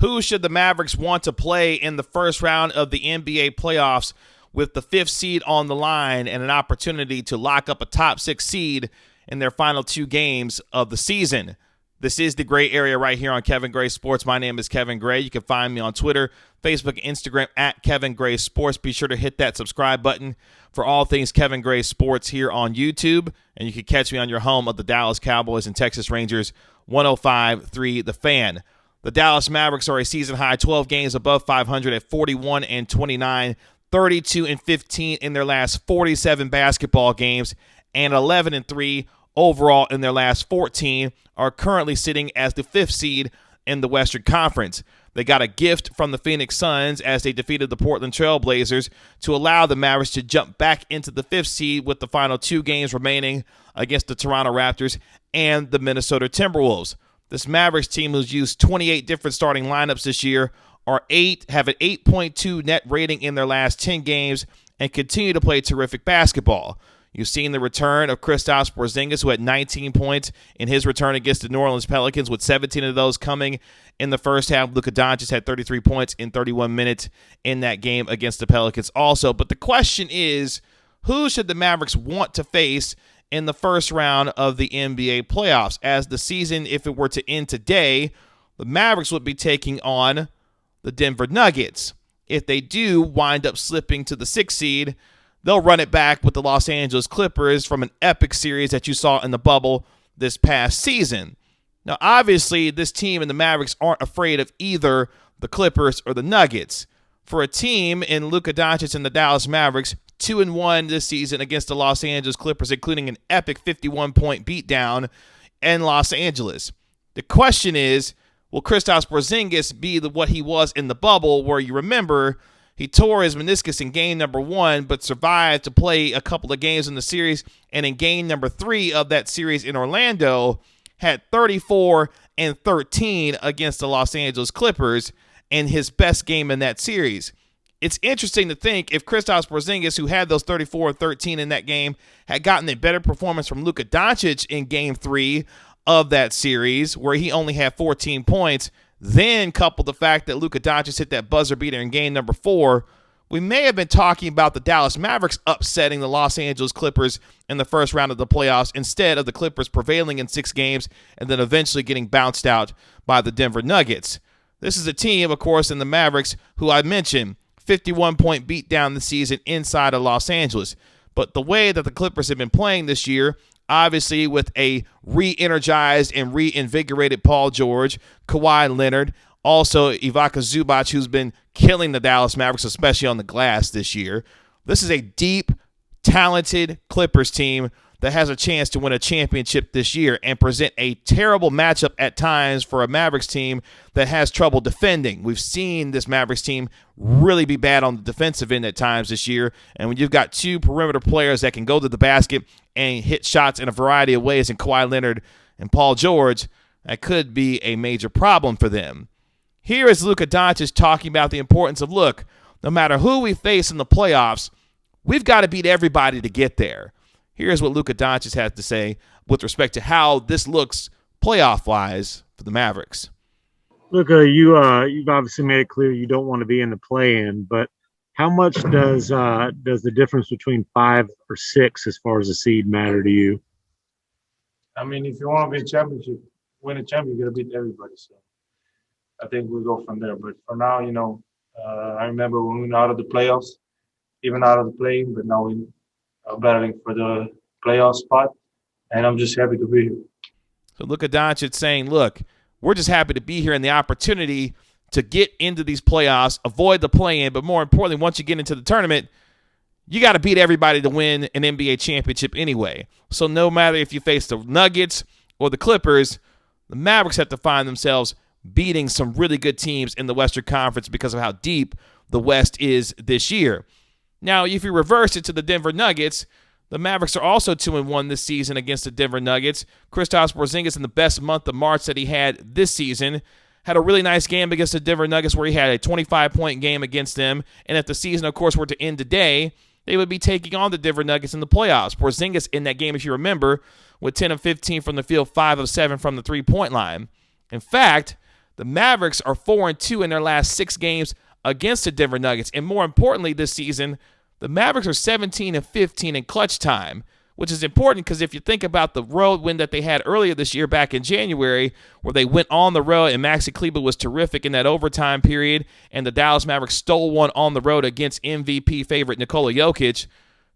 Who should the Mavericks want to play in the first round of the NBA playoffs with the 5th seed on the line and an opportunity to lock up a top 6 seed in their final 2 games of the season? This is the Gray Area right here on Kevin Gray Sports. My name is Kevin Gray. You can find me on Twitter, Facebook, and Instagram at Kevin Gray Sports. Be sure to hit that subscribe button for all things Kevin Gray Sports here on YouTube. And you can catch me on your home of the Dallas Cowboys and Texas Rangers, 105.3 The Fan. The Dallas Mavericks are a season-high 12 games above 500 at 41-29, 32-15 in their last 47 basketball games, and 11-3 overall in their last 14, are currently sitting as the 5th seed in the Western Conference. They got a gift from the Phoenix Suns as they defeated the Portland Trail Blazers to allow the Mavericks to jump back into the 5th seed with the final 2 games remaining against the Toronto Raptors and the Minnesota Timberwolves. This Mavericks team, who's used 28 different starting lineups this year, have an 8.2 net rating in their last 10 games and continue to play terrific basketball. You've seen the return of Kristaps Porzingis, who had 19 points in his return against the New Orleans Pelicans, with 17 of those coming in the first half. Luka Doncic had 33 points in 31 minutes in that game against the Pelicans also. But the question is, who should the Mavericks want to face in the first round of the NBA playoffs? As the season, if it were to end today, the Mavericks would be taking on the Denver Nuggets. If they do wind up slipping to the 6th seed, they'll run it back with the Los Angeles Clippers from an epic series that you saw in the bubble this past season. Now, obviously, this team and the Mavericks aren't afraid of either the Clippers or the Nuggets. For a team in Luka Doncic and the Dallas Mavericks, 2-1 this season against the Los Angeles Clippers, including an epic 51-point beatdown in Los Angeles. The question is, will Kristaps Porzingis be what he was in the bubble, where you remember he tore his meniscus in game number 1, but survived to play a couple of games in the series, and in game number 3 of that series in Orlando, had 34 and 13 against the Los Angeles Clippers in his best game in that series. It's interesting to think if Kristaps Porzingis, who had those 34 and 13 in that game, had gotten a better performance from Luka Doncic in game 3 of that series, where he only had 14 points, then couple the fact that Luka Doncic hit that buzzer beater in game number 4, we may have been talking about the Dallas Mavericks upsetting the Los Angeles Clippers in the first round of the playoffs instead of the Clippers prevailing in 6 games and then eventually getting bounced out by the Denver Nuggets. This is a team, of course, in the Mavericks, who I mentioned, 51-point beatdown this season inside of Los Angeles. But the way that the Clippers have been playing this year, obviously with a re-energized and reinvigorated Paul George, Kawhi Leonard, also Ivica Zubac, who's been killing the Dallas Mavericks, especially on the glass this year. This is a deep, talented Clippers team that has a chance to win a championship this year and present a terrible matchup at times for a Mavericks team that has trouble defending. We've seen this Mavericks team really be bad on the defensive end at times this year, and when you've got 2 perimeter players that can go to the basket and hit shots in a variety of ways in Kawhi Leonard and Paul George, that could be a major problem for them. Here is Luka Doncic talking about the importance of, look, no matter who we face in the playoffs, we've got to beat everybody to get there. Here's what Luka Doncic has to say with respect to how this looks playoff-wise for the Mavericks. Luka, you've obviously made it clear you don't want to be in the play-in, but how much does the difference between 5 or 6 as far as the seed matter to you? I mean, if you want to win a championship, you got to beat everybody. So I think we'll go from there. But for now, I remember when we were out of the playoffs, even out of the play-in, but now we are battling for the playoff spot, and I'm just happy to be here. So Luka Doncic saying, look, we're just happy to be here and the opportunity to get into these playoffs, avoid the play-in, but more importantly, once you get into the tournament, you got to beat everybody to win an NBA championship anyway. So no matter if you face the Nuggets or the Clippers, the Mavericks have to find themselves beating some really good teams in the Western Conference because of how deep the West is this year. Now, if you reverse it to the Denver Nuggets, the Mavericks are also 2-1 this season against the Denver Nuggets. Kristaps Porzingis, in the best month of March that he had this season, had a really nice game against the Denver Nuggets where he had a 25-point game against them. And if the season, of course, were to end today, they would be taking on the Denver Nuggets in the playoffs. Porzingis in that game, if you remember, with 10 of 15 from the field, 5 of 7 from the three-point line. In fact, The Mavericks are 4-2 in their last 6 games against the Denver Nuggets. And more importantly this season, the Mavericks are 17-15 in clutch time, which is important because if you think about the road win that they had earlier this year back in January, where they went on the road and Maxi Kleber was terrific in that overtime period, and the Dallas Mavericks stole one on the road against MVP favorite Nikola Jokic,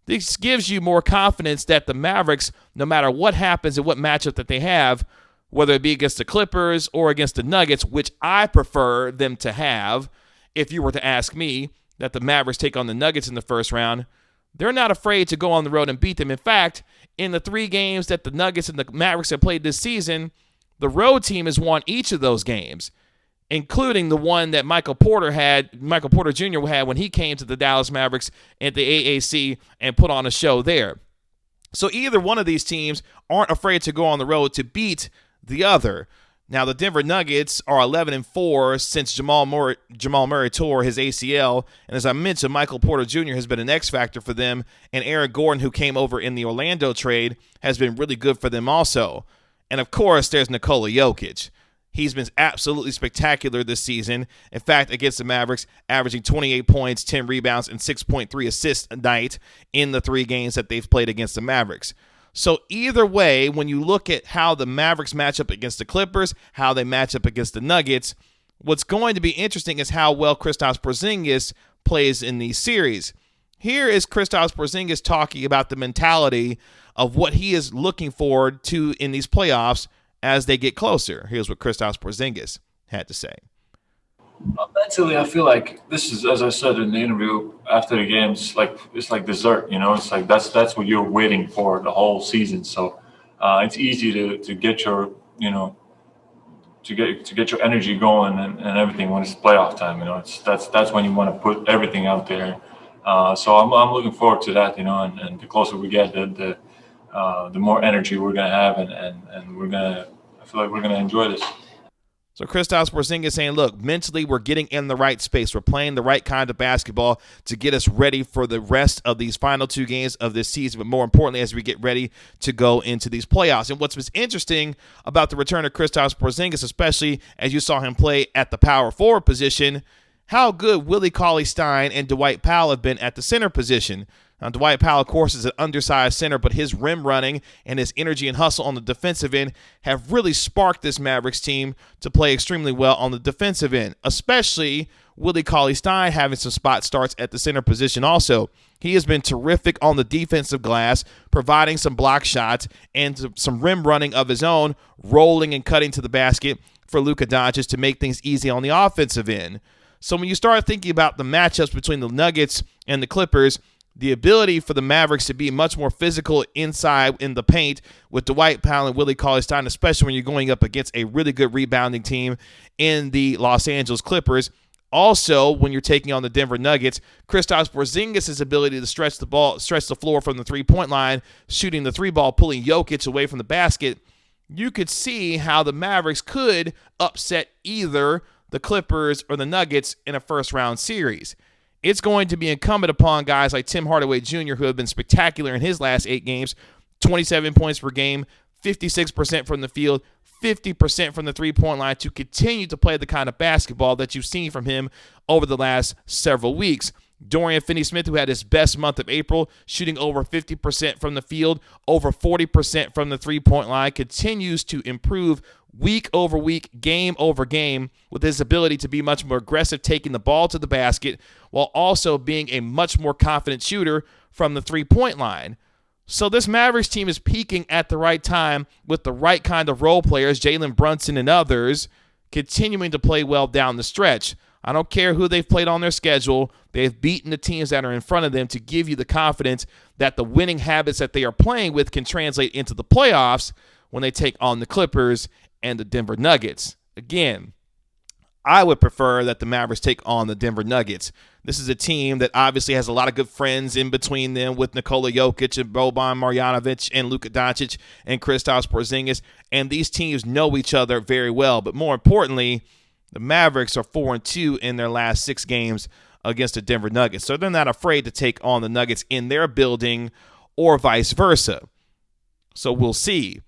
this gives you more confidence that the Mavericks, no matter what happens and what matchup that they have, whether it be against the Clippers or against the Nuggets, which I prefer them to have, if you were to ask me, that the Mavericks take on the Nuggets in the first round, they're not afraid to go on the road and beat them. In fact, in the 3 games that the Nuggets and the Mavericks have played this season, the road team has won each of those games, including the one that Michael Porter Jr. had when he came to the Dallas Mavericks at the AAC and put on a show there. So either one of these teams aren't afraid to go on the road to beat the other. Now, the Denver Nuggets are 11-4 since Jamal Murray tore his ACL. And as I mentioned, Michael Porter Jr. has been an X factor for them. And Aaron Gordon, who came over in the Orlando trade, has been really good for them also. And, of course, there's Nikola Jokic. He's been absolutely spectacular this season. In fact, against the Mavericks, averaging 28 points, 10 rebounds, and 6.3 assists a night in the 3 games that they've played against the Mavericks. So either way, when you look at how the Mavericks match up against the Clippers, how they match up against the Nuggets, what's going to be interesting is how well Kristaps Porzingis plays in these series. Here is Kristaps Porzingis talking about the mentality of what he is looking forward to in these playoffs as they get closer. Here's what Kristaps Porzingis had to say. Mentally, I feel like this is, as I said in the interview after the game, it's like dessert, you know. It's like that's what you're waiting for the whole season. So it's easy to get your, you know, to get your energy going and everything when it's playoff time. You know, that's when you want to put everything out there. So I'm looking forward to that, you know. And the closer we get, the more energy we're gonna have, and I feel like we're gonna enjoy this. So Kristaps Porzingis saying, look, mentally we're getting in the right space. We're playing the right kind of basketball to get us ready for the rest of these final 2 games of this season, but more importantly, as we get ready to go into these playoffs. And what's interesting about the return of Kristaps Porzingis, especially as you saw him play at the power forward position, how good Willie Cauley-Stein and Dwight Powell have been at the center position. Now, Dwight Powell, of course, is an undersized center, but his rim running and his energy and hustle on the defensive end have really sparked this Mavericks team to play extremely well on the defensive end, especially Willie Cauley-Stein having some spot starts at the center position also. He has been terrific on the defensive glass, providing some block shots and some rim running of his own, rolling and cutting to the basket for Luka Doncic to make things easy on the offensive end. So when you start thinking about the matchups between the Nuggets and the Clippers, the ability for the Mavericks to be much more physical inside in the paint with Dwight Powell and Willie Cauley-Stein, especially when you're going up against a really good rebounding team in the Los Angeles Clippers. Also, when you're taking on the Denver Nuggets, Kristaps Porzingis' ability to stretch the floor from the three-point line, shooting the 3-ball, pulling Jokic away from the basket, you could see how the Mavericks could upset either the Clippers or the Nuggets in a first-round series. It's going to be incumbent upon guys like Tim Hardaway Jr., who have been spectacular in his last 8 games, 27 points per game, 56% from the field, 50% from the three-point line, to continue to play the kind of basketball that you've seen from him over the last several weeks. Dorian Finney-Smith, who had his best month of April, shooting over 50% from the field, over 40% from the three-point line, continues to improve week over week, game over game, with his ability to be much more aggressive, taking the ball to the basket, while also being a much more confident shooter from the three-point line. So this Mavericks team is peaking at the right time with the right kind of role players, Jalen Brunson and others, continuing to play well down the stretch. I don't care who they've played on their schedule. They've beaten the teams that are in front of them to give you the confidence that the winning habits that they are playing with can translate into the playoffs when they take on the Clippers and the Denver Nuggets. Again, I would prefer that the Mavericks take on the Denver Nuggets. This is a team that obviously has a lot of good friends in between them with Nikola Jokic and Boban Marjanovic and Luka Doncic and Kristaps Porzingis, and these teams know each other very well. But more importantly, the Mavericks are 4-2 in their last 6 games against the Denver Nuggets, so they're not afraid to take on the Nuggets in their building or vice versa. So we'll see.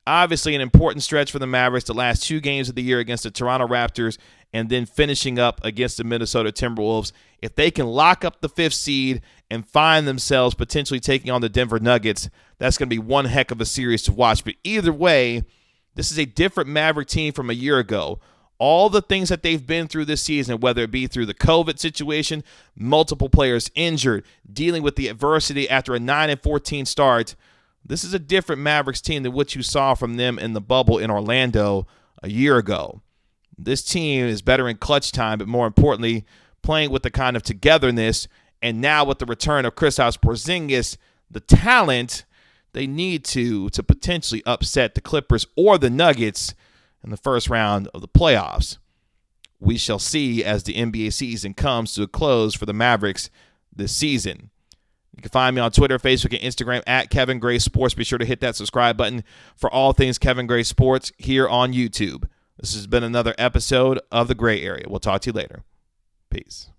Obviously, an important stretch for the Mavericks the last 2 games of the year against the Toronto Raptors and then finishing up against the Minnesota Timberwolves. If they can lock up the 5th seed and find themselves potentially taking on the Denver Nuggets, that's going to be one heck of a series to watch. But either way, this is a different Maverick team from a year ago. All the things that they've been through this season, whether it be through the COVID situation, multiple players injured, dealing with the adversity after a 9-14 start, this is a different Mavericks team than what you saw from them in the bubble in Orlando a year ago. This team is better in clutch time, but more importantly, playing with the kind of togetherness, and now with the return of Kristaps Porzingis, the talent they need to potentially upset the Clippers or the Nuggets in the first round of the playoffs. We shall see as the NBA season comes to a close for the Mavericks this season. You can find me on Twitter, Facebook, and Instagram at Kevin Gray Sports. Be sure to hit that subscribe button for all things Kevin Gray Sports here on YouTube. This has been another episode of The Gray Area. We'll talk to you later. Peace.